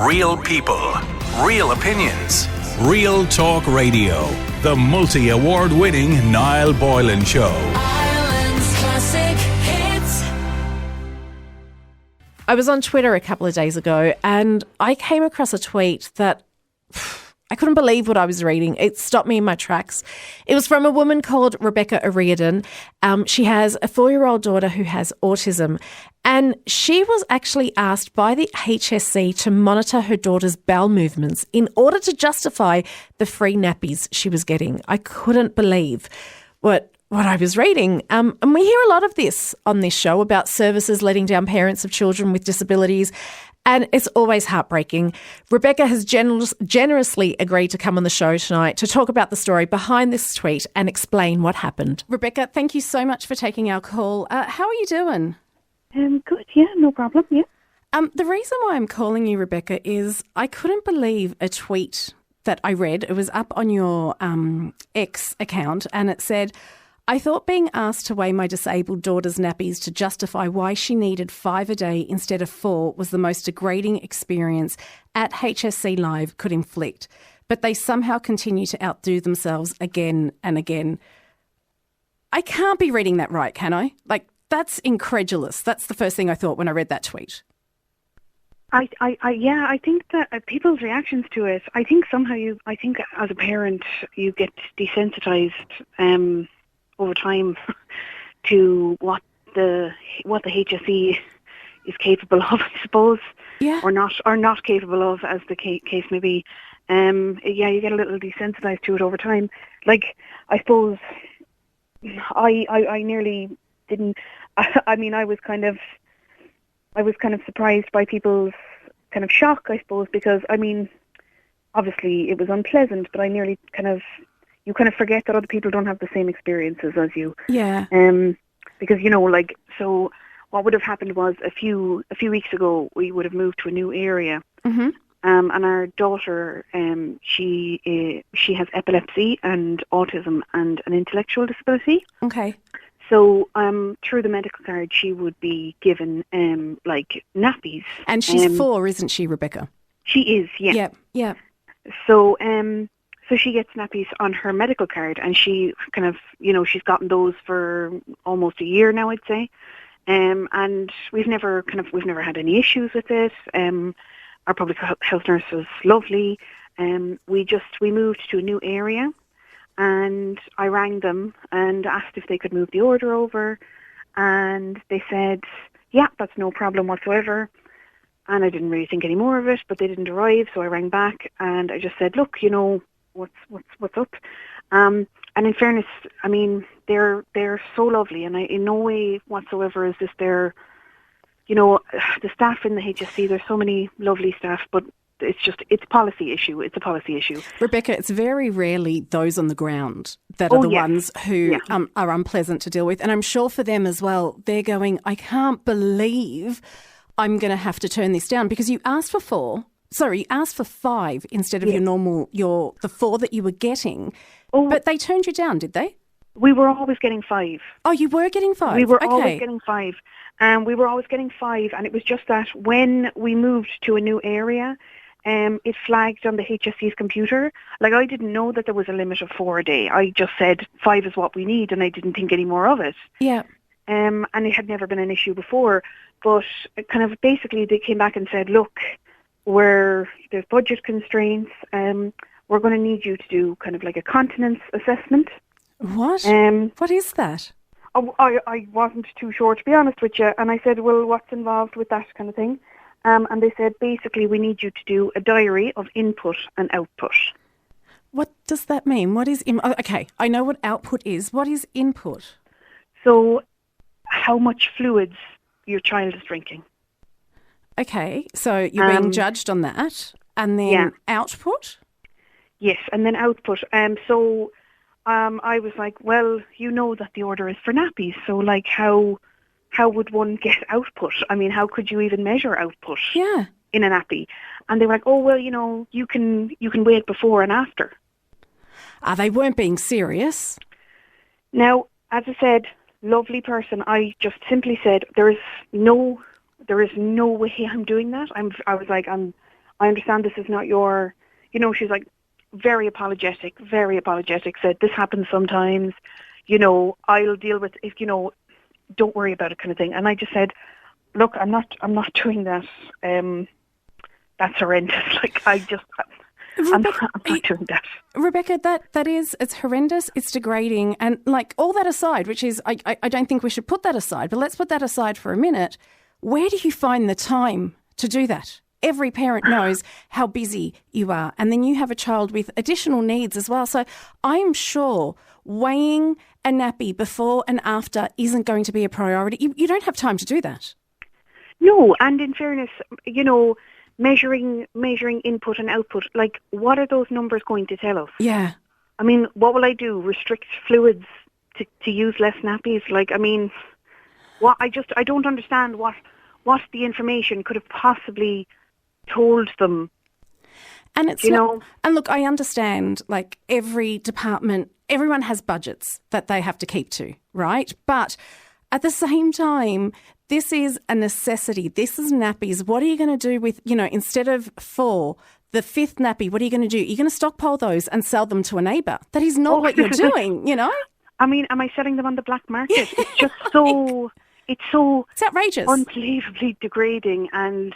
Real people, real opinions, Real Talk Radio. The multi-award winning Niall Boylan Show. Ireland's classic hits. I was on Twitter a couple of days ago and I came across a tweet that I couldn't believe what I was reading. It stopped me in my tracks. It was from a woman called Rebecca O'Riordan. She has a 4-year-old daughter who has autism, and she was actually asked by the HSC to monitor her daughter's bowel movements in order to justify the free nappies she was getting. I couldn't believe what I was reading. And we hear a lot of this on this show about services letting down parents of children with disabilities. And it's always heartbreaking. Rebecca has generously agreed to come on the show tonight to talk about the story behind this tweet and explain what happened. Rebecca, thank you so much for taking our call. How are you doing? Good, yeah, no problem, yeah. The reason why I'm calling you, Rebecca, is I couldn't believe a tweet that I read. It was up on your X account and it said, I thought being asked to weigh my disabled daughter's nappies to justify why she needed 5 a day instead of 4 was the most degrading experience at HSC Live could inflict. But they somehow continue to outdo themselves again and again. I can't be reading that right, can I? That's incredulous. That's the first thing I thought when I read that tweet. I think that people's reactions to it, I think somehow I think as a parent you get desensitized over time to what the HSE is capable of, I suppose, yeah, or not capable of, as the case may be. You get a little desensitized to it over time. I suppose I nearly didn't. I mean, I was kind of surprised by people's kind of shock, I suppose, because I mean, obviously it was unpleasant, but I nearly you forget that other people don't have the same experiences as you. Yeah. Because so what would have happened was a few weeks ago we would have moved to a new area. Mm-hmm. And our daughter, she has epilepsy and autism and an intellectual disability. Okay. So through the medical card, she would be given nappies. And she's 4, isn't she, Rebecca? She is, yeah. Yeah. So so she gets nappies on her medical card, and she she's gotten those for almost a year now, I'd say. And we've never had any issues with it. Our public health nurse was lovely. We moved to a new area, and I rang them and asked if they could move the order over, and they said, yeah, that's no problem whatsoever. And I didn't really think any more of it, but they didn't arrive, so I rang back and I just said, look, what's up? And in fairness, I mean, they're so lovely, and in no way whatsoever is this their, the staff in the HSC, there's so many lovely staff, but it's a policy issue. It's a policy issue. Rebecca, it's very rarely those on the ground that are the ones who are unpleasant to deal with. And I'm sure for them as well, they're going, I can't believe I'm going to have to turn this down, because you asked for 4. Sorry, you asked for 5 instead of the 4 that you were getting. Oh. But they turned you down, did they? We were always getting 5. Oh, you were getting 5? We were always getting 5. We were always getting 5, and it was just that when we moved to a new area, it flagged on the HSC's computer. I didn't know that there was a limit of 4 a day. I just said 5 is what we need, and I didn't think any more of it. Yeah. And it had never been an issue before. But basically they came back and said, look, there's budget constraints. We're going to need you to do a continence assessment. What? What is that? I wasn't too sure, to be honest with you. And I said, well, what's involved with that kind of thing? And they said, basically, we need you to do a diary of input and output. What does that mean? What is... okay, I know what output is. What is input? So how much fluids your child is drinking. Okay, so you're being judged on that. And then output? Yes, and then output. So I was like, well, that the order is for nappies. So, how would one get output? I mean, how could you even measure output in a nappy? And they were like, oh, well, you can weigh it before and after. They weren't being serious. Now, as I said, lovely person. I just simply said, there is no way I'm doing that. I was like, I'm I understand this is not your, she's like very apologetic, said this happens sometimes, I'll deal with if, don't worry about it kind of thing. And I just said, look, I'm not doing that. That's horrendous. Like, I'm not doing that. Rebecca, it's horrendous, it's degrading, and like all that aside, which is, I don't think we should put that aside, but let's put that aside for a minute. Where do you find the time to do that? Every parent knows how busy you are, and then you have a child with additional needs as well. So I'm sure weighing a nappy before and after isn't going to be a priority. You don't have time to do that. No, and in fairness, measuring input and output, like, what are those numbers going to tell us? Yeah. I mean, what will I do? Restrict fluids to use less nappies? Like, I mean, I don't understand what the information could have possibly told them. And it's and look, I understand, like, every department, everyone has budgets that they have to keep to, right? But at the same time, this is a necessity. This is nappies. What are you going to do with, instead of 4, the 5th nappy, what are you going to do? You're going to stockpile those and sell them to a neighbour. That is not what you're doing, I mean, am I selling them on the black market? It's just so... It's outrageous, unbelievably degrading and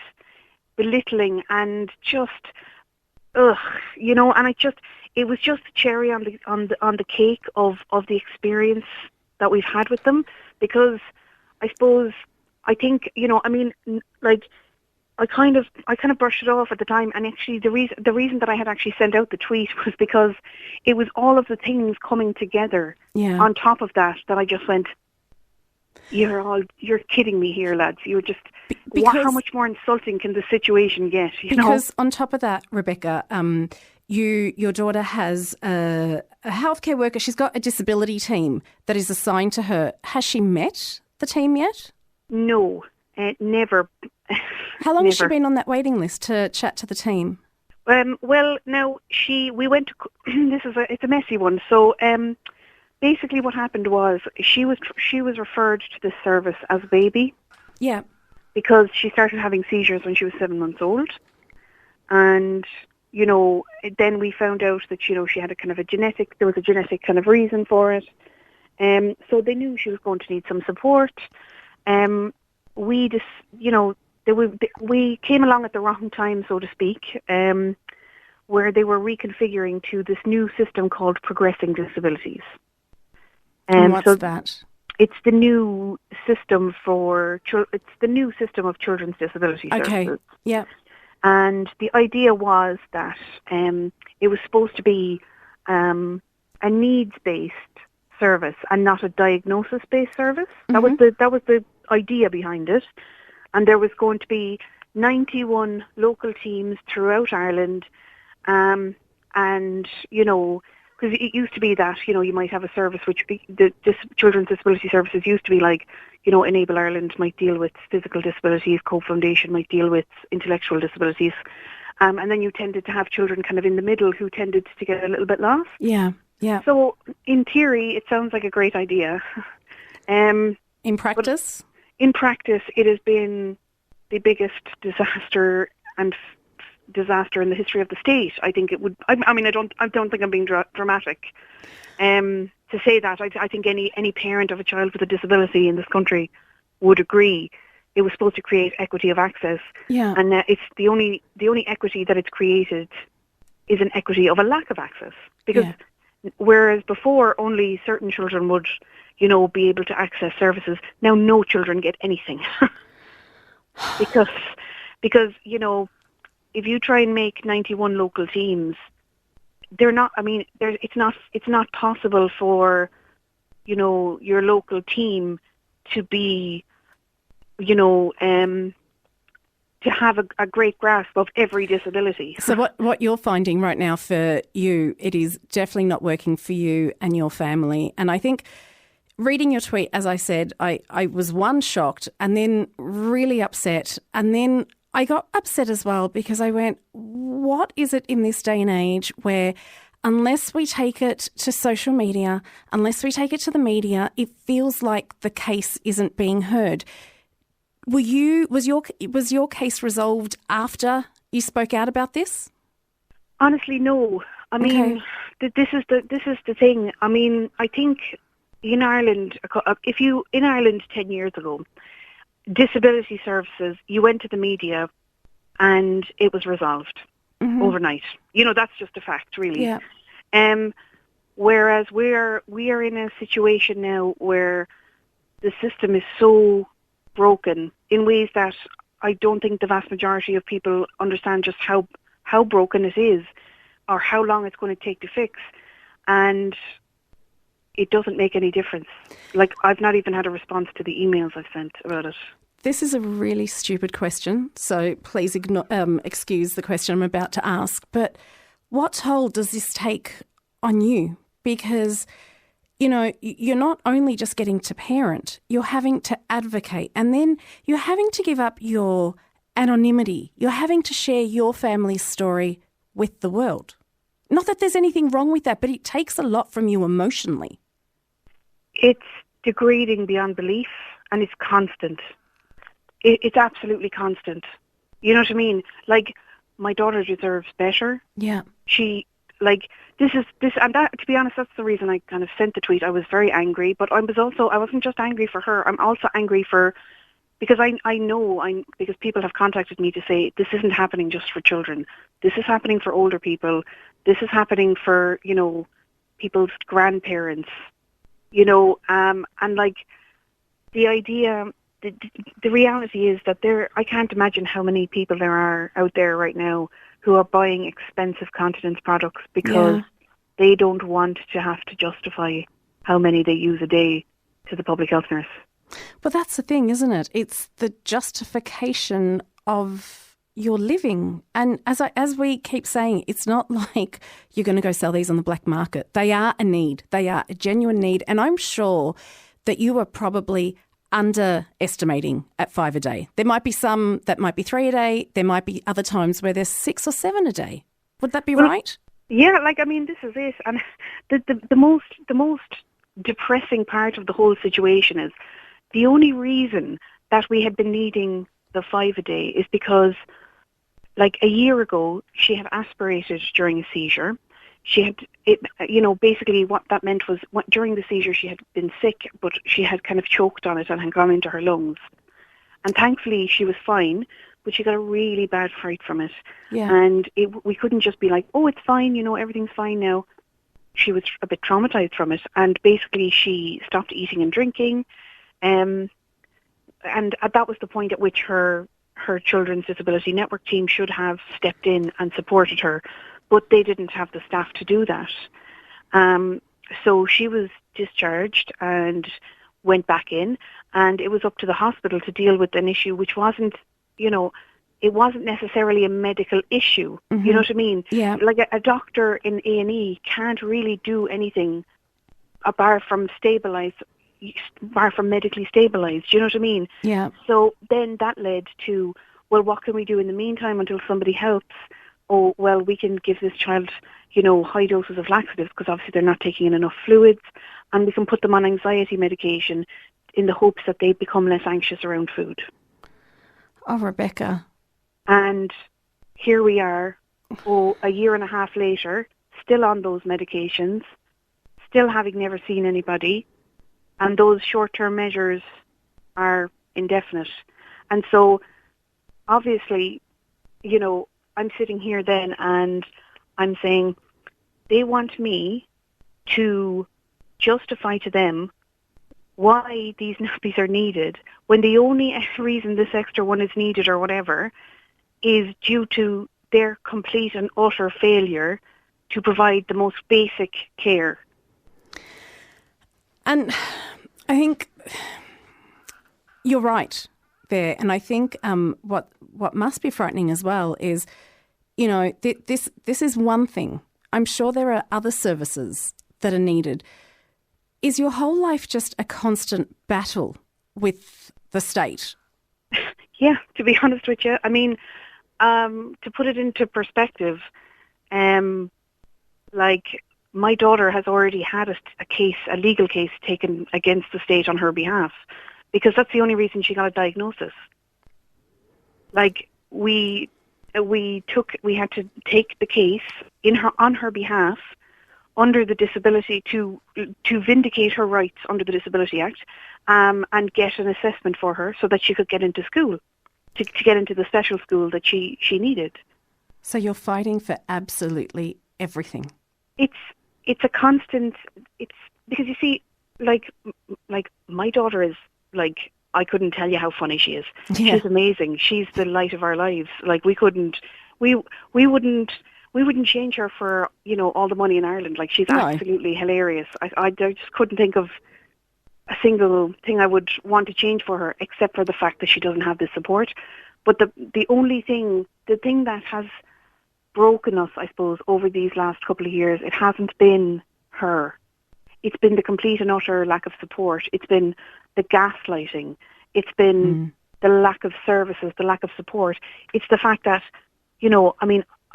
belittling, and just, and it was just a cherry on the cake of the experience that we've had with them, because I think, I kind of brushed it off at the time, and actually the reason that I had actually sent out the tweet was because it was all of the things coming together on top of that I just went, you're kidding me here, lads. You're just, how much more insulting can the situation get? Because on top of that, Rebecca, your daughter has a healthcare worker. She's got a disability team that is assigned to her. Has she met the team yet? No, never. How long has she been on that waiting list to chat to the team? Well, now we went to. It's a messy one. So. Basically, what happened was she was referred to this service as a baby. Yeah. Because she started having seizures when she was 7 months old, and then we found out that she had there was a genetic kind of reason for it. So they knew she was going to need some support. We just we came along at the wrong time, so to speak, where they were reconfiguring to this new system called Progressing Disabilities. And what's that? It's the new system of children's disability services. Okay. Yeah. And the idea was that it was supposed to be a needs-based service and not a diagnosis-based service. Mm-hmm. That was the idea behind it. And there was going to be 91 local teams throughout Ireland, because it used to be that, you might have a service which the Children's Disability Services used to be like, Enable Ireland might deal with physical disabilities, Cope Foundation might deal with intellectual disabilities. And then you tended to have children kind of in the middle who tended to get a little bit lost. Yeah, yeah. So in theory, it sounds like a great idea. In practice? In practice, it has been the biggest disaster in the history of the state. I think it would. I don't think I'm being dramatic to say that. I think any parent of a child with a disability in this country would agree. It was supposed to create equity of access, and it's the only equity that it's created is an equity of a lack of access. Because whereas before only certain children would, be able to access services, now no children get anything because if you try and make 91 local teams, they're not. I mean, it's not possible for, your local team to be, to have a great grasp of every disability. So what you're finding right now for you, it is definitely not working for you and your family. And I think reading your tweet, as I said, I was shocked and then really upset, and then I got upset as well because I went, what is it in this day and age where unless we take it to social media, unless we take it to the media, it feels like the case isn't being heard. Was your case resolved after you spoke out about this? Honestly, no. I mean, this is the thing. I mean, I think in Ireland, in Ireland 10 years ago, disability services, you went to the media and it was resolved overnight. You know, that's just a fact, really. Yeah. Whereas we are in a situation now where the system is so broken in ways that I don't think the vast majority of people understand just how broken it is or how long it's going to take to fix. And it doesn't make any difference. Like, I've not even had a response to the emails I've sent about it. This is a really stupid question, so please excuse the question I'm about to ask. But what toll does this take on you? Because, you know, you're not only just getting to parent, you're having to advocate, and then you're having to give up your anonymity. You're having to share your family's story with the world. Not that there's anything wrong with that, but it takes a lot from you emotionally. It's degrading beyond belief, and it's constant. It's absolutely constant. You know what I mean? Like, my daughter deserves better. Yeah. She, like, and that, to be honest, that's the reason I kind of sent the tweet. I was very angry, but I wasn't just angry for her. I'm also angry because I know because people have contacted me to say this isn't happening just for children. This is happening for older people. This is happening for, you know, people's grandparents, you know, and like the idea, the reality is that I can't imagine how many people there are out there right now who are buying expensive continence products because they don't want to have to justify how many they use a day to the public health nurse. But that's the thing, isn't it? It's the justification of your living. And as we keep saying, it's not like you're going to go sell these on the black market. They are a need. They are a genuine need. And I'm sure that you are probably underestimating at 5 a day. There might be some that might be 3 a day. There might be other times where there's 6 or 7 a day. Would that be right? Yeah, like, I mean, this is it. And the most depressing part of the whole situation is the only reason that we had been needing the 5 a day is because, like, a year ago, she had aspirated during a seizure. She had, basically what that meant was during the seizure she had been sick, but she had kind of choked on it and had gone into her lungs. And thankfully she was fine, but she got a really bad fright from it. Yeah. And we couldn't just be like, oh, it's fine, everything's fine now. She was a bit traumatized from it. And basically she stopped eating and drinking. And that was the point at which her Children's Disability Network team should have stepped in and supported her. But they didn't have the staff to do that. So she was discharged and went back in, and it was up to the hospital to deal with an issue which wasn't, it wasn't necessarily a medical issue. Mm-hmm. You know what I mean? Yeah. Like a doctor in A&E can't really do anything apart from medically stabilised. You know what I mean? Yeah. So then that led to, well, what can we do in the meantime until somebody helps? Oh, well, we can give this child, high doses of laxatives because obviously they're not taking in enough fluids, and we can put them on anxiety medication in the hopes that they become less anxious around food. Oh, Rebecca. And here we are, a year and a half later, still on those medications, still having never seen anybody, and those short-term measures are indefinite. And so, obviously, I'm sitting here then and I'm saying they want me to justify to them why these nappies are needed when the only reason this extra one is needed or whatever is due to their complete and utter failure to provide the most basic care. And I think you're right there. And I think what must be frightening as well is, this is one thing. I'm sure there are other services that are needed. Is your whole life just a constant battle with the state? Yeah, to be honest with you. I mean, to put it into perspective, like my daughter has already had a legal case taken against the state on her behalf because that's the only reason she got a diagnosis. Like we had to take the case on her behalf under the disability to vindicate her rights under the Disability Act, and get an assessment for her so that she could get into school, to get into the special school that she needed. So you're fighting for absolutely everything. It's a constant. It's because you see, like my daughter is like, I couldn't tell you how funny she is. Yeah. She's amazing. She's the light of our lives. Like we wouldn't change her for, all the money in Ireland. Like she's No. absolutely hilarious. I just couldn't think of a single thing I would want to change for her, except for the fact that she doesn't have this support. But the thing that has broken us, I suppose, over these last couple of years, it hasn't been her. It's been the complete and utter lack of support. It's been the gaslighting. It's been the lack of services, the lack of support. It's the fact that,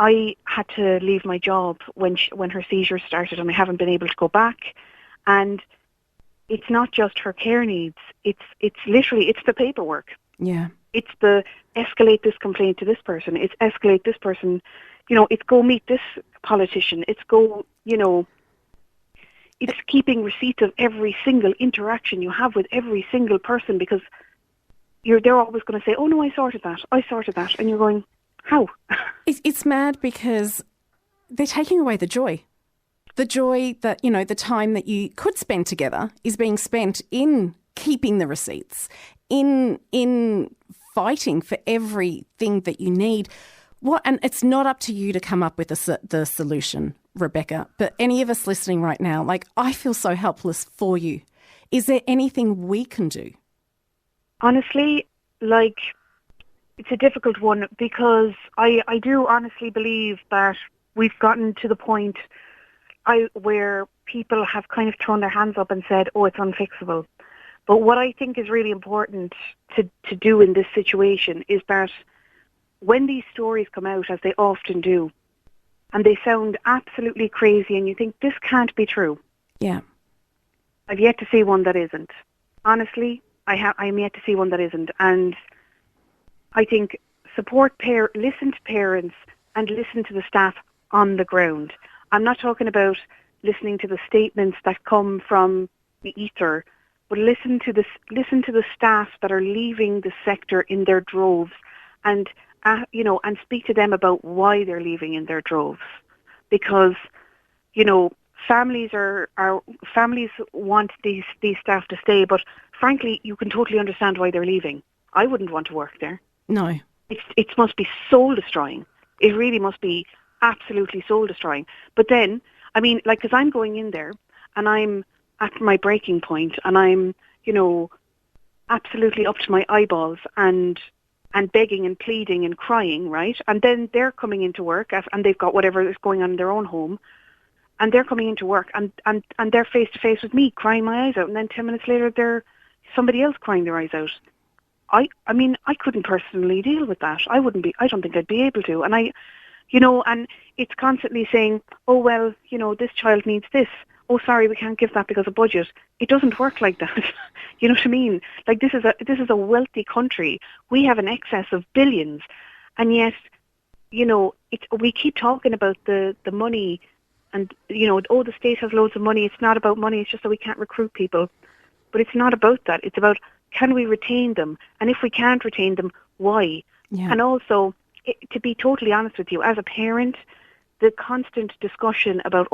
I had to leave my job when her seizures started, and I haven't been able to go back. And it's not just her care needs. It's the paperwork. Yeah. It's the escalate this complaint to this person. It's escalate this person. It's go meet this politician. It's go, it's keeping receipts of every single interaction you have with every single person, because they're always going to say, oh no, I sorted that. And you're going, how? It's mad because they're taking away the joy. The joy that, the time that you could spend together is being spent in keeping the receipts, in fighting for everything that you need. And it's not up to you to come up with the solution, Rebecca, but any of us listening right now, I feel so helpless for you. Is there anything we can do? Honestly, it's a difficult one, because I do honestly believe that we've gotten to the point where people have kind of thrown their hands up and said, oh, it's unfixable. But what I think is really important to do in this situation is that when these stories come out, as they often do, and they sound absolutely crazy and you think, this can't be true. Yeah. I've yet to see one that isn't. Honestly, I'm yet to see one that isn't. And I think listen to parents and listen to the staff on the ground. I'm not talking about listening to the statements that come from the ether, but listen to the staff that are leaving the sector in their droves, and speak to them about why they're leaving in their droves. Because, families families want these staff to stay, but frankly, you can totally understand why they're leaving. I wouldn't want to work there. No. It must be soul destroying. It really must be absolutely soul destroying. But then, because I'm going in there and I'm at my breaking point and I'm, absolutely up to my eyeballs and begging and pleading and crying, right? And then they're coming into work and they've got whatever is going on in their own home, and they're coming into work and they're face to face with me crying my eyes out, and then 10 minutes later they're somebody else crying their eyes out. I couldn't personally deal with that. I don't think I'd be able to. And and it's constantly saying, oh, well, this child needs this. Oh, sorry, we can't give that because of budget. It doesn't work like that. You know what I mean? This is a wealthy country. We have an excess of billions. And yet, we keep talking about the money and, the state has loads of money. It's not about money. It's just that we can't recruit people. But it's not about that. It's about, can we retain them? And if we can't retain them, why? Yeah. And also, to be totally honest with you, as a parent, the constant discussion about,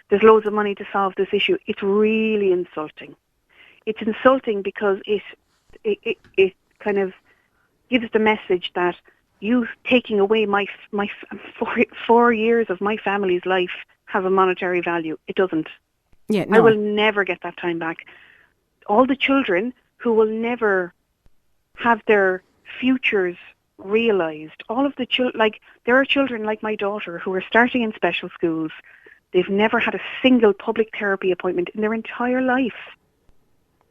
there's loads of money to solve this issue, it's really insulting. It's insulting because it kind of gives the message that you taking away my 4 years of my family's life has a monetary value. It doesn't. Yeah, no. I will never get that time back. All the children who will never have their futures realised, all of the children, there are children like my daughter who are starting in special schools. They've never had a single public therapy appointment in their entire life.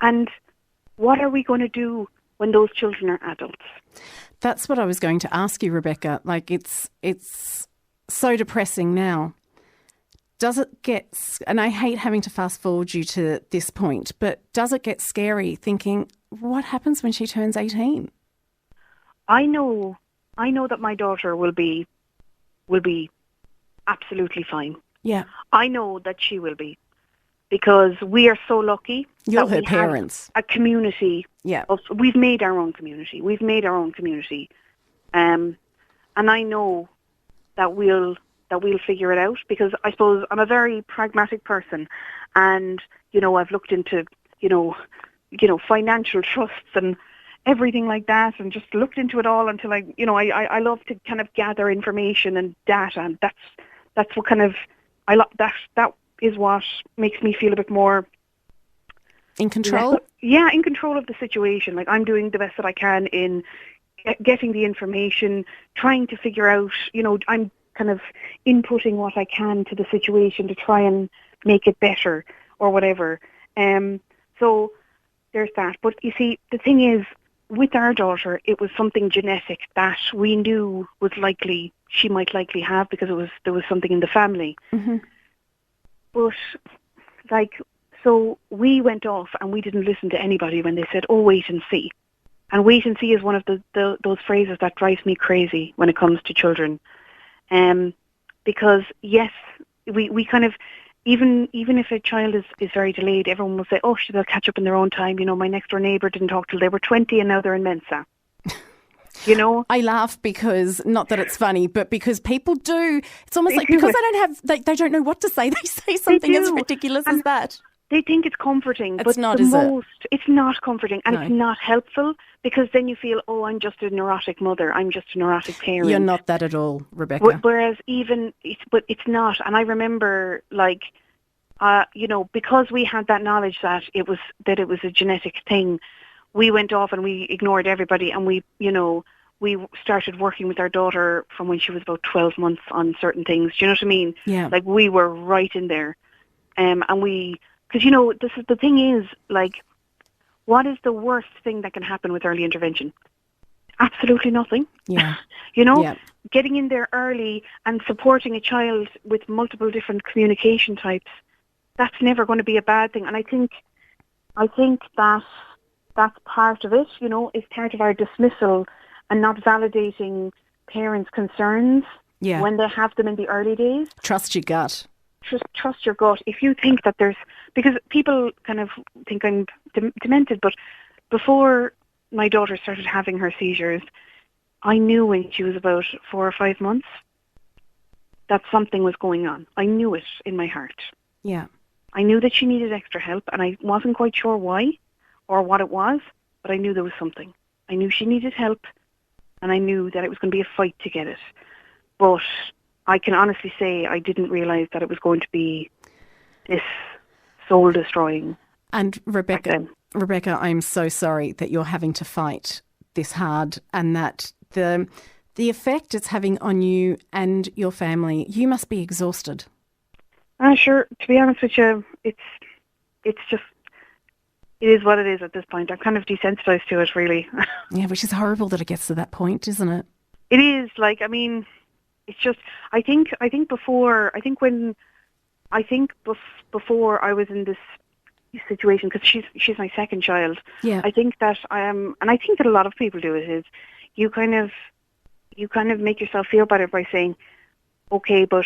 And what are we going to do when those children are adults? That's what I was going to ask you, Rebecca. It's so depressing now. Does it get, and I hate having to fast forward you to this point, but does it get scary thinking, what happens when she turns 18? I know I know that my daughter will be absolutely fine. Yeah. I know that she will be, because we are so lucky. You're that her we have parents. a community. Yeah. We've made our own community. And I know that we'll figure it out, because I suppose I'm a very pragmatic person, and I've looked into financial trusts and everything like that, and just looked into it all until I love to kind of gather information and data, and that's what kind of that is what makes me feel a bit more In control? in control of the situation. Like, I'm doing the best that I can in getting the information, trying to figure out, I'm kind of inputting what I can to the situation to try and make it better or whatever. So there's that. But you see, the thing is, with our daughter, it was something genetic that we knew she might likely have, because there was something in the family. Mm-hmm. But so we went off and we didn't listen to anybody when they said, "Oh, wait and see." And wait and see is one of those phrases that drives me crazy when it comes to children. Because yes, we kind of, even if a child is very delayed, everyone will say, "Oh, they'll catch up in their own time." My next door neighbour didn't talk till they were 20 and now they're in Mensa. I laugh because, not that it's funny, but because people do. It's almost They like, do because it. they don't know what to say. They say something as do. ridiculous as that. They think it's comforting, It's but not, is it? it's not comforting, and No. it's not helpful, because then you feel, "Oh, I'm just a neurotic mother. I'm just a neurotic parent." You're not that at all, Rebecca. Whereas but it's not. And I remember, because we had that knowledge that it was a genetic thing, we went off and we ignored everybody, and we started working with our daughter from when she was about 12 months on certain things. Do you know what I mean? Yeah. Like, we were right in there. Because, this is the thing is, what is the worst thing that can happen with early intervention? Absolutely nothing. Yeah. Yeah. Getting in there early and supporting a child with multiple different communication types, that's never going to be a bad thing. And I think that that's part of it, is part of our dismissal and not validating parents' concerns Yeah. when they have them in the early days. Trust your gut. Trust your gut. If you think that because people kind of think I'm demented, but before my daughter started having her seizures, I knew when she was about 4 or 5 months that something was going on. I knew it in my heart. Yeah. I knew that she needed extra help, and I wasn't quite sure why or what it was, but I knew there was something. I knew she needed help, and I knew that it was going to be a fight to get it. But I can honestly say I didn't realise that it was going to be this soul-destroying. And Rebecca, I'm so sorry that you're having to fight this hard, and that the effect it's having on you and your family, you must be exhausted. Sure. To be honest with you, it's just, it is what it is at this point. I'm kind of desensitized to it, really. Yeah, which is horrible that it gets to that point, isn't it? It is. It's just, I think before I was in this situation, because she's my second child. Yeah. I think that and I think that a lot of people do it, is you kind of make yourself feel better by saying, okay, but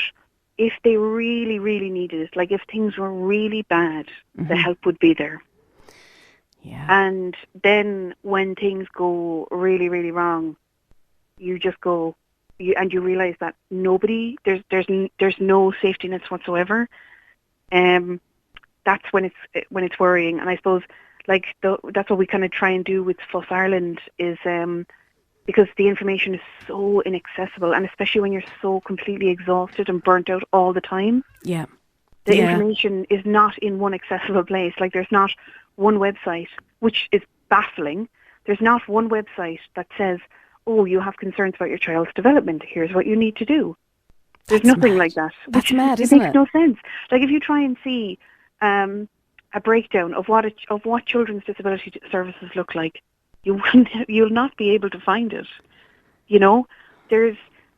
if they really, really needed it, like if things were really bad, the help would be there. Yeah. And then when things go really, really wrong, you just go, you realise that there's no safety nets whatsoever. That's when it's worrying. And I suppose that's what we kind of try and do with FUS Ireland, is because the information is so inaccessible, and especially when you're so completely exhausted and burnt out all the time. Yeah. The information is not in one accessible place. Like, there's not one website, which is baffling. There's not one website that says, "Oh, you have concerns about your child's development. Here's what you need to do." There's nothing like that. That's mad, isn't it? It makes no sense. Like, if you try and see a breakdown of what children's disability services look like, you'll not be able to find it.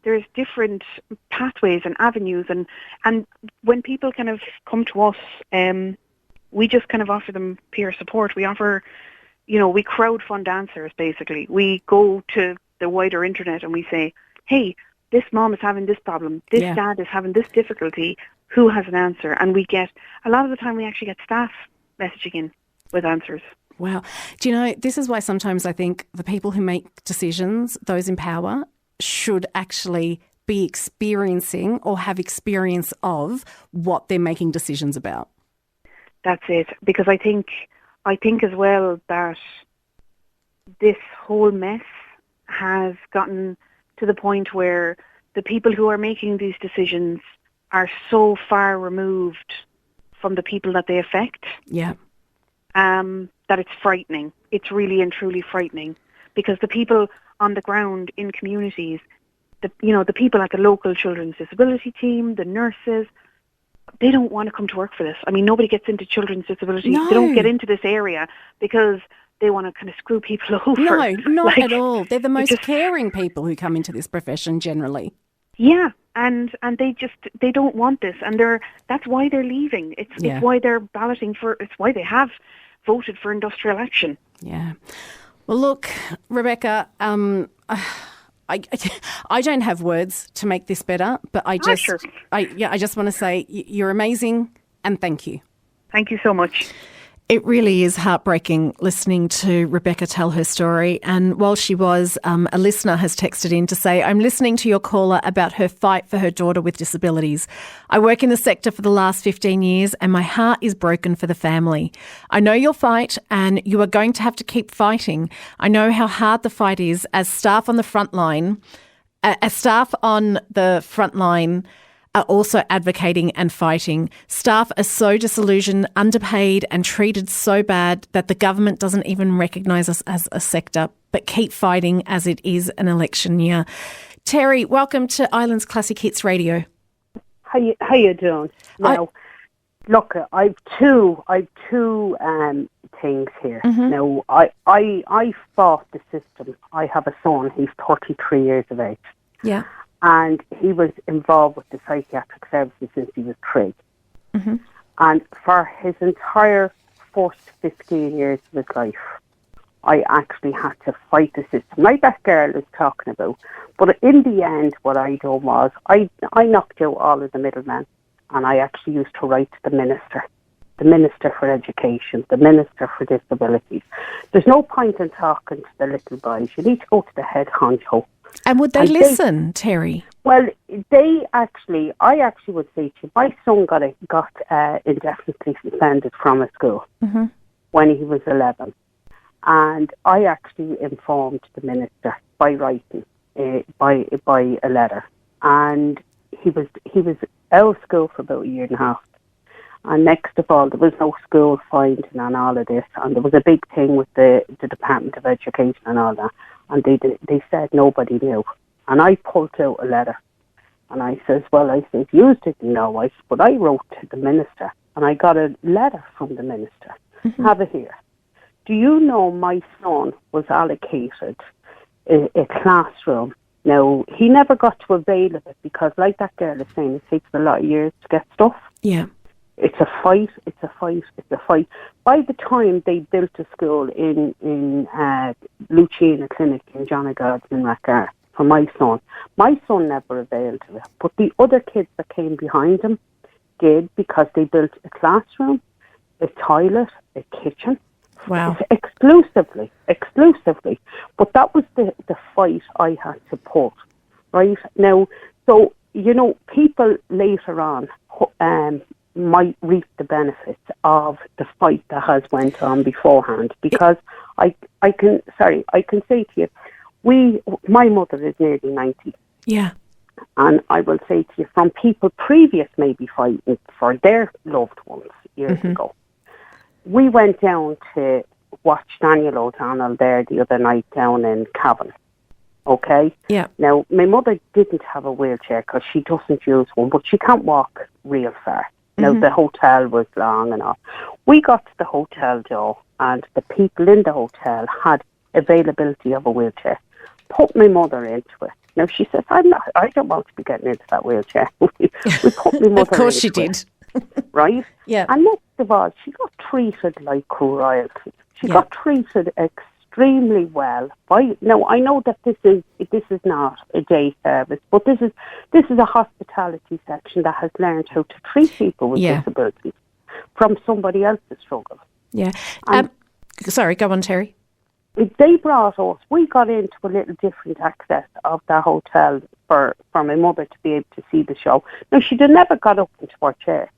There's different pathways and avenues, and when people kind of come to us, we just kind of offer them peer support. We offer, we crowdfund answers, basically. We go to the wider internet and we say, hey, this mom is having this problem, this dad is having this difficulty, who has an answer? And we get, a lot of the time we actually get staff messaging in with answers. Wow. Do you know, this is why sometimes I think the people who make decisions, those in power, should actually be experiencing or have experience of what they're making decisions about. That's it. Because I think as well that this whole mess has gotten to the point where the people who are making these decisions are so far removed from the people that they affect. Yeah. That it's frightening. It's really and truly frightening, because the people on the ground in communities, the people at the local children's disability team, the nurses, they don't want to come to work for this. I mean, nobody gets into children's disability. No. They don't get into this area because they want to kind of screw people over. No, not at all. They're the most caring people who come into this profession generally. Yeah, and they don't want this, and that's why they're leaving. It's why they're balloting for. It's why they have voted for industrial action. Yeah. Well, look, Rebecca, I don't have words to make this better, but I just want to say you're amazing, and thank you. Thank you so much. It really is heartbreaking listening to Rebecca tell her story. And while she was, a listener has texted in to say, I'm listening to your caller about her fight for her daughter with disabilities. I work in the sector for the last 15 years and my heart is broken for the family. I know you'll fight and you are going to have to keep fighting. I know how hard the fight is as staff on the front line, are also advocating and fighting. Staff are so disillusioned, underpaid and treated so bad that the government doesn't even recognise us as a sector, but keep fighting as it is an election year. Terry, welcome to Islands Classic Hits Radio. How you doing? Now, look, I've two things here. Mm-hmm. Now, I fought the system. I have a son, he's 33 years of age. Yeah. And he was involved with the psychiatric services since he was 3. Mm-hmm. And for his entire first 15 years of his life, I actually had to fight the system, like that girl is talking about. But in the end, what I done was, I knocked out all of the middlemen, and I actually used to write to the Minister for Education, the Minister for Disabilities. There's no point in talking to the little boys. You need to go to the head honcho. And would they listen, Terry? Well, I actually would say to you, my son got indefinitely suspended from a school when he was 11. And I actually informed the minister by writing, by a letter. And he was out of school for about a year and a half. And next of all, there was no school finding and all of this. And there was a big thing with the Department of Education and all that. And they said nobody knew. And I pulled out a letter. And I said, you didn't know, but I wrote to the minister. And I got a letter from the minister. Mm-hmm. Have it here. Do you know my son was allocated a classroom? Now, he never got to avail of it because, like that girl is saying, it takes a lot of years to get stuff. Yeah. It's a fight. By the time they built a school in Lucina Clinic in Johnagard in Racar for my son never availed of it. But the other kids that came behind him did, because they built a classroom, a toilet, a kitchen. Wow. Exclusively. But that was the fight I had to put, right? Now, so, people later on might reap the benefits of the fight that has went on beforehand, because I can say to you, my mother is nearly 90. Yeah. And I will say to you, from people previous maybe fighting for their loved ones years ago, we went down to watch Daniel O'Donnell there the other night down in Cavan. Okay? Yeah. Now, my mother didn't have a wheelchair because she doesn't use one, but she can't walk real far. Now, the hotel was long and all. We got to the hotel door, and the people in the hotel had availability of a wheelchair. Put my mother into it. Now, she says, I don't want to be getting into that wheelchair. we put my mother Of course she into did. it, right? Yeah. And next of all, she got treated like royalty. She got treated extremely well. Now, I know that this is not a day service, but this is a hospitality section that has learned how to treat people with disabilities from somebody else's struggle. Yeah. Sorry, go on, Terry. They brought us, we got into a little different access of the hotel for my mother to be able to see the show. Now, she'd have never got up into her chair,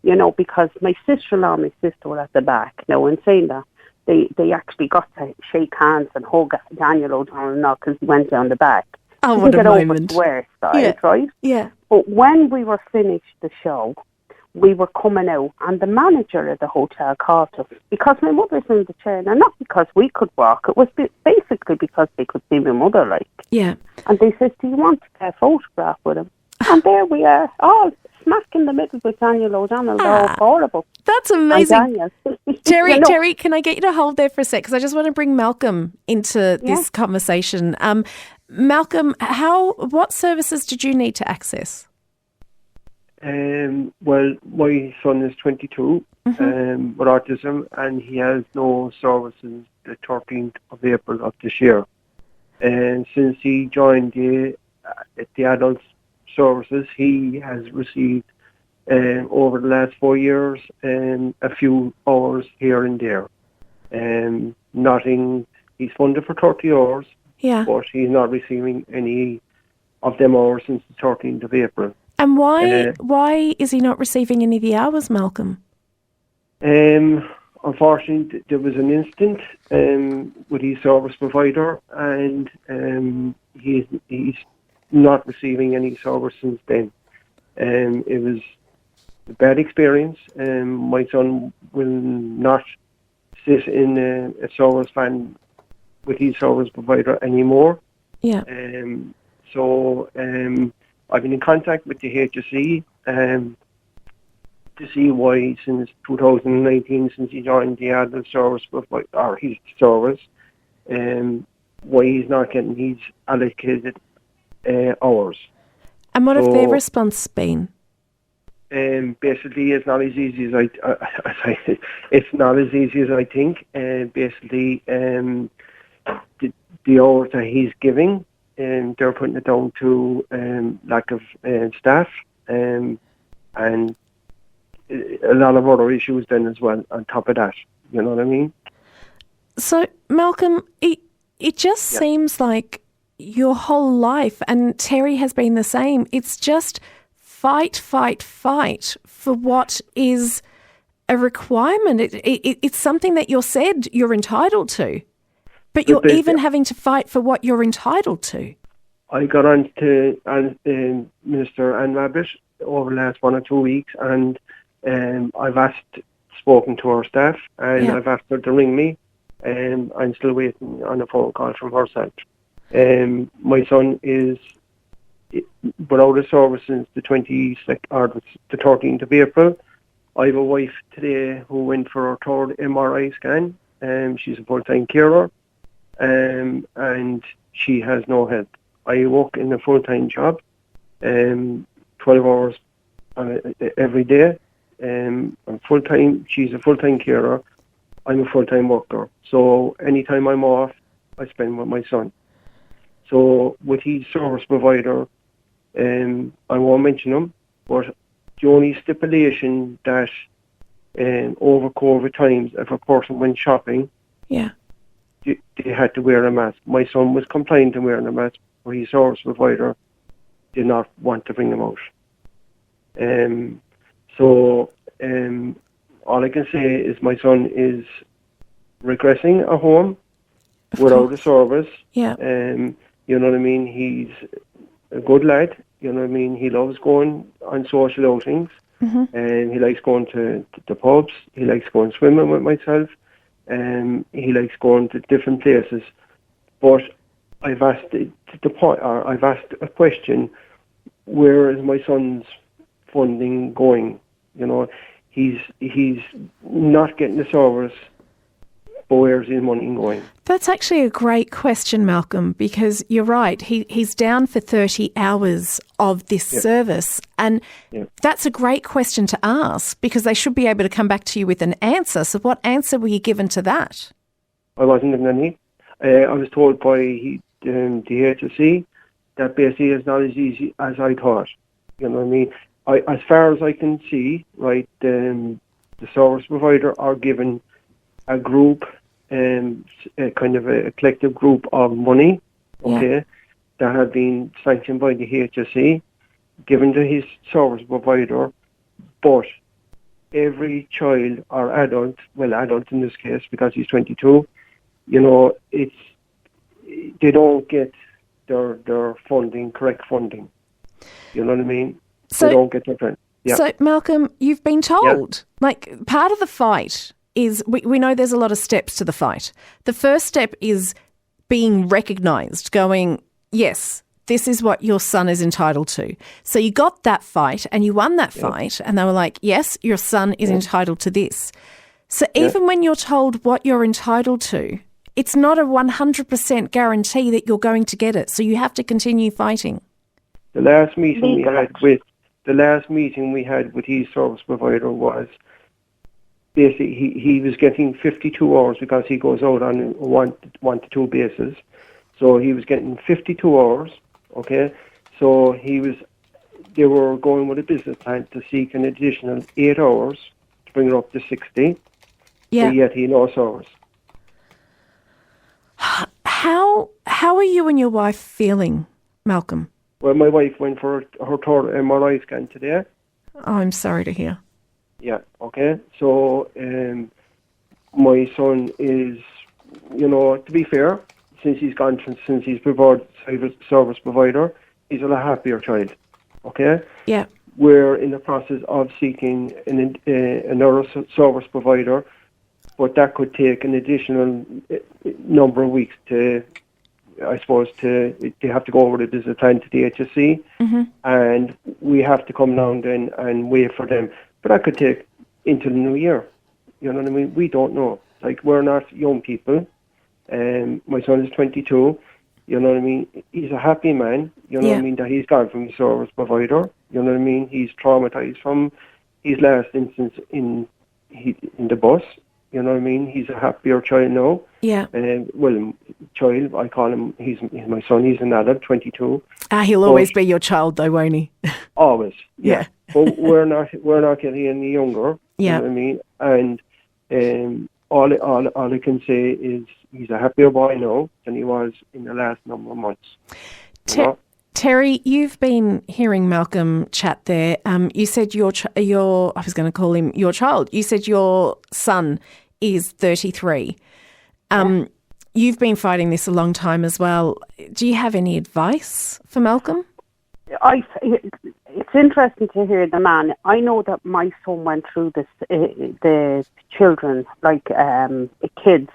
you know, because my sister-in-law and my sister were at the back. Now, in saying that, they actually got to shake hands and hug Daniel O'Donnell because he went down the back. Oh, what a moment. Over side, right? Yeah. But when we were finished the show, we were coming out, and the manager of the hotel called us because my mother's in the chair, and not because we could walk. It was basically because they could see my mother, like. Yeah. And they said, "Do you want to get a photograph with him?" And there we are, all smack in the middle with Daniel O'Donnell. All horrible. That's amazing. Terry, You know, Terry, can I get you to hold there for a sec? Because I just want to bring Malcolm into this conversation. Malcolm, what services did you need to access? Well, my son is 22 with autism, and he has no services the 13th of April of this year. And since he joined the adult services, he has received over the last 4 years a few hours here and there. Nothing. He's funded for 30 hours, but he's not receiving any of them hours since the 13th of April. And why is he not receiving any of the hours, Malcolm? Unfortunately, there was an incident with his service provider, and he's not receiving any service since then. It was a bad experience. My son will not sit in a service van with his service provider anymore. Yeah. I've been in contact with the HSE to see why, since 2019, since he joined the adult service or his service, why he's not getting his allocated hours. And what have their response been? Basically, it's not as easy as it's not as easy as I think. Basically, the hours that he's giving, they're putting it down to lack of staff and a lot of other issues then as well on top of that. You know what I mean? So, Malcolm, it just seems like your whole life, and Terry has been the same, it's just fight for what is a requirement. It's something that you're said you're entitled to. But you're even having to fight for what you're entitled to. I got on to Minister Anne Rabbitte over the last 1 or 2 weeks, and I've spoken to her staff, and I've asked her to ring me, and I'm still waiting on a phone call from herself. My son is without a service since the 22nd or the 13th of April. I have a wife today who went for her third MRI scan. She's a full-time carer. And she has no help. I work in a full-time job, 12 hours every day. I'm full-time. She's a full-time carer. I'm a full-time worker. So anytime I'm off, I spend with my son. So with his service provider, I won't mention him, but the only stipulation that over COVID times, if a person went shopping, they had to wear a mask. My son was compliant to wearing a mask, but his service provider did not want to bring him out. All I can say is my son is regressing at home without a service. Yeah. You know what I mean? He's a good lad. You know what I mean? He loves going on social outings. And he likes going to the pubs. He likes going swimming with myself. He likes going to different places. But I've asked I've asked a question: where is my son's funding going? You know, he's not getting the service, but where's his money going? That's actually a great question, Malcolm, because you're right. He's down for 30 hours of this service. And that's a great question to ask, because they should be able to come back to you with an answer. So what answer were you given to that? I wasn't given any. I was told by the HSE that basically it's not as easy as I thought. You know what I mean? As far as I can see, right, the service provider are given a group, kind of a collective group of money, okay, that have been sanctioned by the HSE, given to his service provider, but every child or adult, well, adult in this case because he's 22, you know, they don't get their funding, correct funding. You know what I mean? So, they don't get their funding. Yeah. So, Malcolm, you've been told, like, part of the fight is, we know there's a lot of steps to the fight. The first step is being recognised, going, yes, this is what your son is entitled to. So you got that fight and you won that fight, and they were like, yes, your son is entitled to this. So even when you're told what you're entitled to, it's not a 100% guarantee that you're going to get it. So you have to continue fighting. The last meeting we had with his service provider was basically he was getting 52 hours because he goes out on one to two basis. So he was getting 52 hours, okay? So they were going with a business plan to seek an additional 8 hours to bring it up to 60. Yeah. But yet he lost hours. How are you and your wife feeling, Malcolm? Well, my wife went for her third MRI scan today. Oh, I'm sorry to hear. Yeah, okay. So my son is, you know, to be fair, since he's provided service provider, he's a lot happier child. Okay? Yeah. We're in the process of seeking another service provider, but that could take an additional number of weeks to have to go over the business plan to the HSC, and we have to come down then and wait for them. But that could take into the new year. You know what I mean? We don't know. Like, we're not young people. My son is 22. You know what I mean? He's a happy man. You know what I mean? That he's gone from his service provider. You know what I mean? He's traumatized from his last instance in the bus. You know what I mean? He's a happier child now. Yeah. Child, I call him. He's my son. He's an adult, 22. He'll always be your child, though, won't he? Always. Yeah. But we're not getting any younger. Yeah. You know what I mean? And all I can say is he's a happier boy now than he was in the last number of months. Terry, you've been hearing Malcolm chat there. You said your I was going to call him your child. You said your son is 33. You've been fighting this a long time as well. Do you have any advice for Malcolm? It's interesting to hear the man. I know that my son went through this, the children, like kids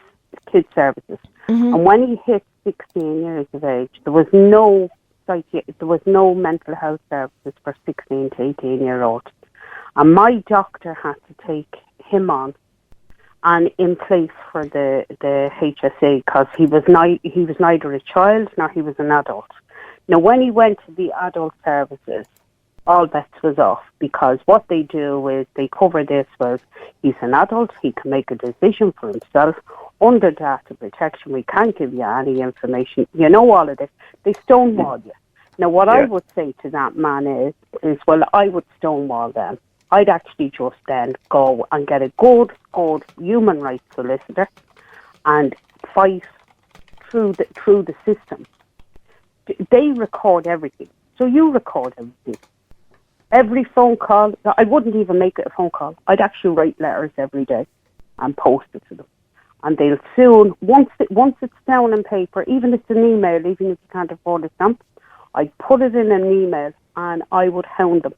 services. And when he hit 16 years of age, there was no mental health services for 16 to 18-year-olds. And my doctor had to take him on and in place for the HSA because he was neither a child nor he was an adult. Now, when he went to the adult services, all bets was off because what they do is they cover this with he's an adult, he can make a decision for himself. Under data protection, we can't give you any information. You know all of this. They stonewall you. Now, what I would say to that man is, well, I would stonewall them. I'd actually just then go and get a good human rights solicitor and fight through the system. They record everything. So you record everything. Every phone call, I wouldn't even make it a phone call. I'd actually write letters every day and post it to them. And they'll soon, once it's down on paper, even if it's an email, even if you can't afford a stamp, I'd put it in an email and I would hound them.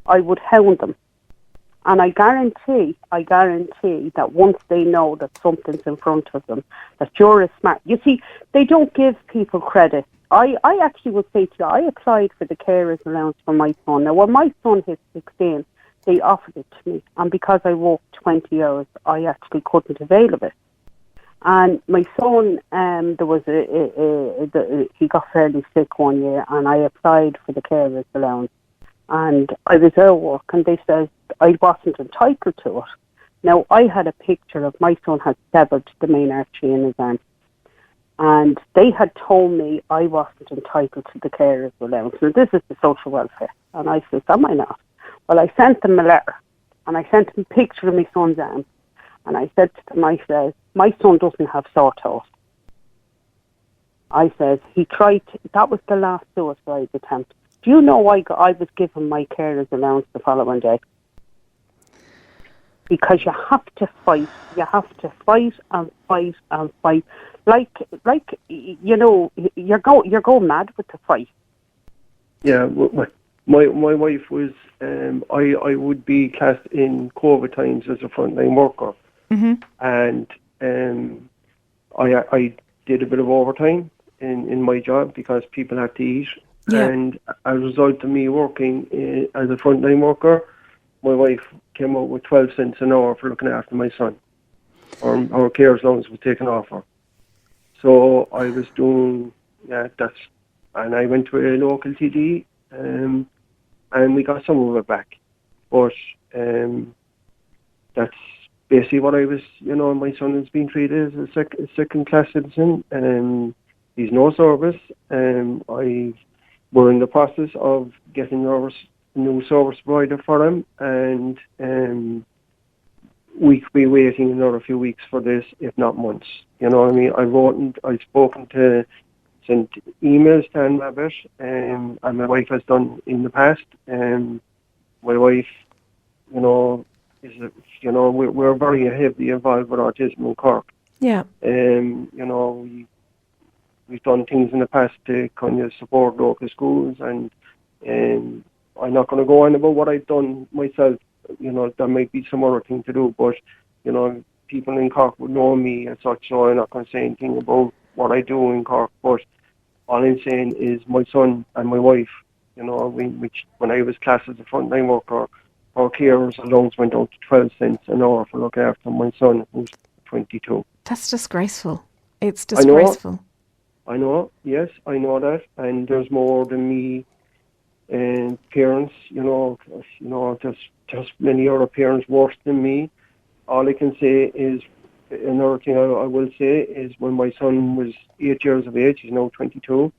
And I guarantee that once they know that something's in front of them, that you're a smart... You see, they don't give people credit. I actually would say to you, I applied for the carers allowance for my son. Now, when my son hit 16, they offered it to me. And because I worked 20 hours, I actually couldn't avail of it. And my son, he got fairly sick one year, and I applied for the carers allowance. And I was out of work, and they said I wasn't entitled to it. Now, I had a picture of my son had severed the main artery in his arm. And they had told me I wasn't entitled to the carers allowance. Now, this is the social welfare. And I said, am I not? Well, I sent them a letter, and I sent them a picture of my son's arm. And I said to them, I said, my son doesn't have sore toes. I said, he tried, that was the last suicide attempt. Do you know I was given my carers allowance the following day? Because you have to fight. You have to fight and fight and fight. Like you know, you're going mad with the fight. Yeah, my wife was, I would be classed in COVID times as a frontline worker. And I did a bit of overtime in my job because people had to eat. Yeah. And as a result of me working as a frontline worker, my wife came out with 12 cents an hour for looking after my son. Our carers allowance was taken off her. So I was doing, and I went to a local TD, and we got some of it back. But that's basically what I was, my son has been treated as a second-class citizen. He's no service. We're in the process of getting our new service provider for him, and we could be waiting another few weeks for this, if not months. You know what I mean? I've spoken to, sent emails to Anne Mabbitt, and my wife has done in the past. My wife, we're very heavily involved with autism in Cork. Yeah. We've done things in the past to kind of support local schools, and I'm not going to go on about what I've done myself. There might be some other thing to do, but, people in Cork would know me and such, so I'm not going to say anything about what I do in Cork. But all I'm saying is my son and my wife, which when I was classed as a frontline worker, our carers allowance went down to 12 cents an hour for looking after my son, who's 22. That's disgraceful. It's disgraceful. I know, yes, I know that, and there's more than me and parents, just many other parents worse than me. All I can say is, another thing I will say is when my son was 8 years of age, he's now 22,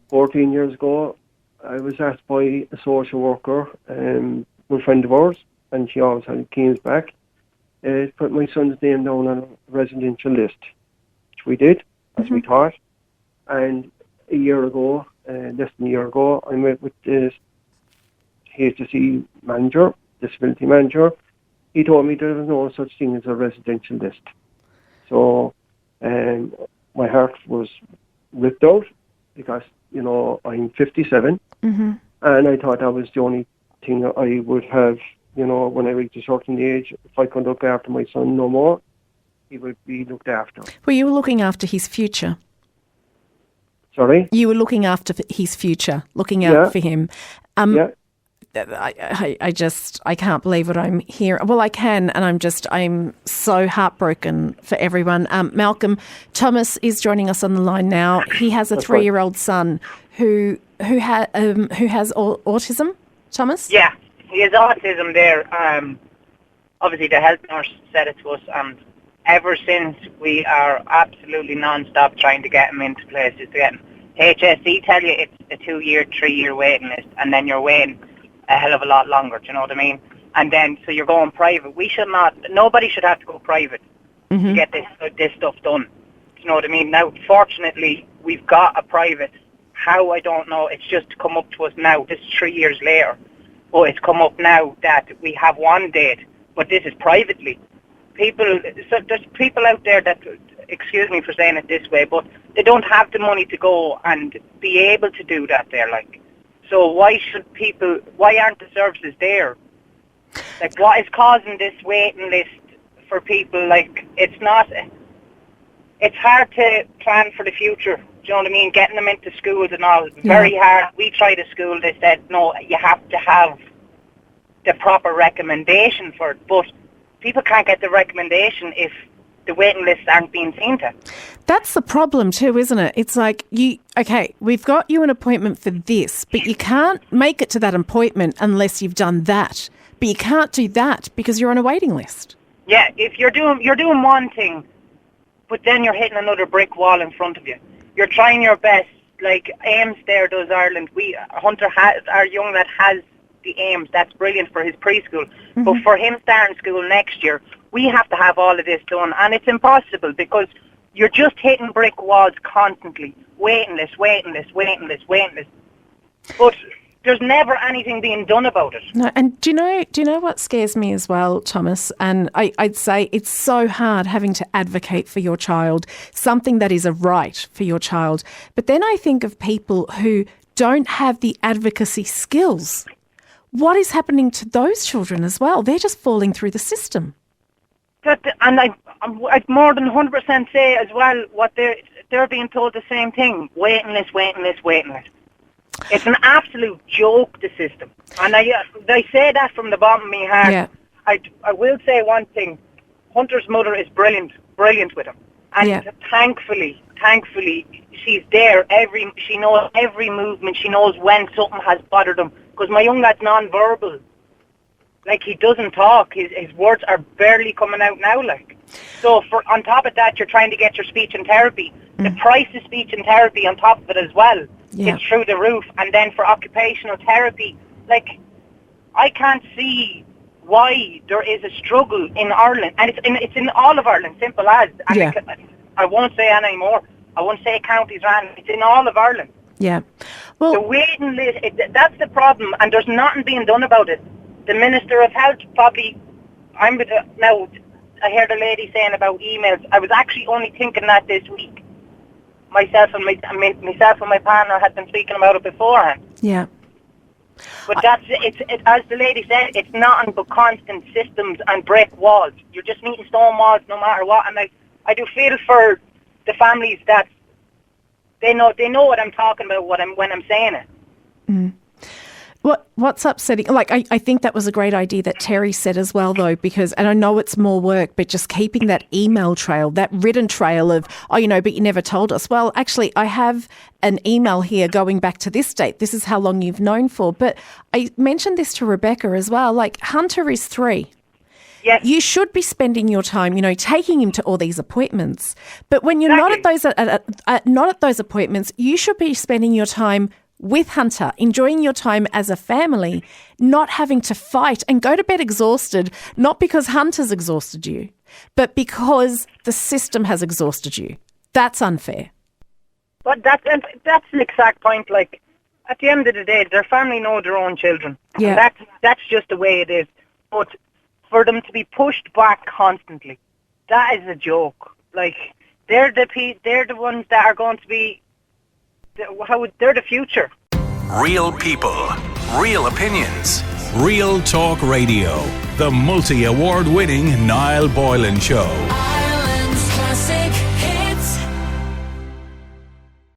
14 years ago, I was asked by a social worker, a friend of ours, and she always had Keane's back, to put my son's name down on a residential list, which we did, as we thought. And less than a year ago, I met with the HSE manager, disability manager. He told me there was no such thing as a residential list. So my heart was ripped out because, I'm 57. And I thought that was the only thing I would have, when I reached a certain age, if I could look after my son no more, he would be looked after. Well, you were looking after his future. Sorry? You were looking after his future, looking out for him. Yeah. I can't believe what I'm hearing. Well, I can, and I'm so heartbroken for everyone. Malcolm, Thomas is joining us on the line now. He has a 3-year-old son who has autism. Thomas? Yeah, he has autism there. Obviously, the health nurse said it to us, and ever since we are absolutely non-stop trying to get him into places to get him. HSE tell you it's a 2-year, 3-year waiting list, and then you're waiting a hell of a lot longer, do you know what I mean? And then, so you're going private. Nobody should have to go private to get this stuff done. Do you know what I mean? Now, fortunately, we've got a private. How, I don't know. It's just come up to us now. This is 3 years later. But it's come up now that we have one date, but this is privately. There's people out there that, excuse me for saying it this way, but they don't have the money to go and be able to do that there, like. So why aren't the services there? Like, what is causing this waiting list for people? Like, it's hard to plan for the future. Do you know what I mean? Getting them into schools and all, very hard. We tried a school, they said, no, you have to have the proper recommendation for it. But people can't get the recommendation if the waiting lists aren't being seen to. That's the problem too, isn't it? It's like, we've got you an appointment for this, but you can't make it to that appointment unless you've done that. But you can't do that because you're on a waiting list. Yeah, if you're doing one thing, but then you're hitting another brick wall in front of you. You're trying your best. Like Ames there does Ireland. Hunter has, our young lad has the Ames. That's brilliant for his preschool. But for him starting school next year, we have to have all of this done. And it's impossible because you're just hitting brick walls constantly. Waiting list. But there's never anything being done about it. No, and do you know what scares me as well, Thomas? And I'd say it's so hard having to advocate for your child, something that is a right for your child. But then I think of people who don't have the advocacy skills. What is happening to those children as well? They're just falling through the system. And I'd more than 100% say as well what they're being told the same thing. Waiting list. It's an absolute joke, the system. And I say that from the bottom of my heart. Yeah. I will say one thing. Hunter's mother is brilliant with him. And thankfully, she's there. She knows every movement. She knows when something has bothered him. Because my young lad's non-verbal. Like, he doesn't talk. His words are barely coming out now, like. So on top of that, you're trying to get your speech and therapy. The price of speech and therapy on top of it as well. Yeah. It's through the roof. And then for occupational therapy, like, I can't see why there is a struggle in Ireland. And it's in all of Ireland, simple as. And I won't say any more. I won't say counties around. It's in all of Ireland. Yeah. Well, the waiting list, that's the problem. And there's nothing being done about it. The Minister of Health probably, now I heard a lady saying about emails. I was actually only thinking that this week. Myself and my partner had been speaking about it beforehand. Yeah. But it's as the lady said, it's nothing but constant systems and brick walls. You're just meeting stone walls no matter what. And I do feel for the families that they know what I'm talking about when I'm saying it. Mm. What's upsetting, like, I think that was a great idea that Terry said as well, though, because, and I know it's more work, but just keeping that email trail, that written trail of, but you never told us. Well, actually, I have an email here going back to this date. This is how long you've known for. But I mentioned this to Rebecca as well. Like, Hunter is 3. Yes. You should be spending your time, taking him to all these appointments. But when you're not at those appointments, you should be spending your time with Hunter, enjoying your time as a family, not having to fight and go to bed exhausted, not because Hunter's exhausted you, but because the system has exhausted you. That's unfair. But that's the exact point. Like, at the end of the day, their family know their own children. Yeah. And that's just the way it is. But for them to be pushed back constantly, that is a joke. Like, they're the ones that are going to be, they're the future. Real people, real opinions, Real Talk Radio. The multi-award winning Niall Boylan Show.